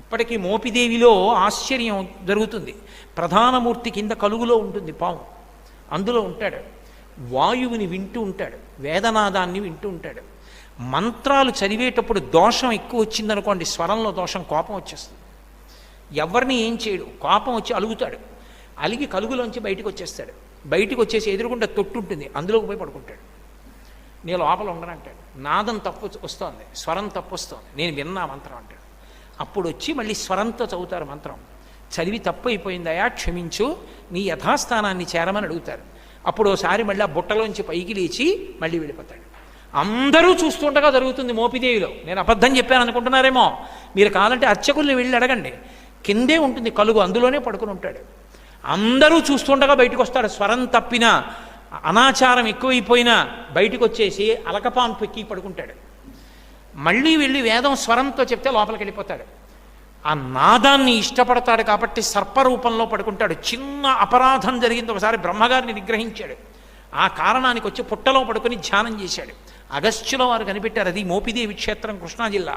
ఇప్పటికీ మోపిదేవిలో ఆశ్చర్యం జరుగుతుంది. ప్రధానమూర్తి కింద కలుగులో ఉంటుంది పాము, అందులో ఉంటాడు. వాయువుని వింటూ ఉంటాడు, వేదనాదాన్ని వింటూ ఉంటాడు. మంత్రాలు చదివేటప్పుడు దోషం ఎక్కువ వచ్చిందనుకోండి, స్వరంలో దోషం, కోపం వచ్చేస్తుంది. ఎవరిని ఏం చేయడు, కోపం వచ్చి అలుగుతాడు. అలిగి కలుగులోంచి బయటికి వచ్చేస్తాడు. బయటికి వచ్చేసి ఎదురుకుండా తొట్టు ఉంటుంది, అందులోకి పోయి పడుకుంటాడు. నేను లోపల ఉండనంటాడు. నాదం తప్పు వస్తోంది, స్వరం తప్పు వస్తోంది, నేను విన్నా మంత్రం అంటాడు. అప్పుడు వచ్చి మళ్ళీ స్వరంతో చదువుతారు మంత్రం. చదివి తప్పు అయిపోయిందయా, క్షమించు, నీ యథాస్థానాన్ని చేరమని అడుగుతారు. అప్పుడు ఒకసారి మళ్ళీ ఆ బుట్టలోంచి పైకి లేచి మళ్ళీ వెళ్ళిపోతాడు. అందరూ చూస్తుండగా జరుగుతుంది మోపిదేవిలో. నేను అబద్ధం చెప్పాను అనుకుంటున్నారేమో, మీరు కావాలంటే అర్చకుల్ని వెళ్ళి అడగండి. కిందే ఉంటుంది కలుగు, అందులోనే పడుకుని ఉంటాడు. అందరూ చూస్తుండగా బయటకు వస్తాడు. స్వరం తప్పినా, అనాచారం ఎక్కువైపోయినా బయటకు వచ్చేసి అలకపాన్ పెక్కి పడుకుంటాడు. మళ్ళీ వెళ్ళి వేదం స్వరంతో చెప్తే లోపలికి వెళ్ళిపోతాడు. ఆ నాదాన్ని ఇష్టపడతాడు కాబట్టి సర్పరూపంలో పడుకుంటాడు. చిన్న అపరాధం జరిగింది, ఒకసారి బ్రహ్మగారిని నిగ్రహించాడు. ఆ కారణానికి వచ్చి పుట్టలో పడుకొని ధ్యానం చేశాడు. అగస్త్యుల వారు కనిపెట్టారు. అది మోపిదేవి క్షేత్రం, కృష్ణా జిల్లా.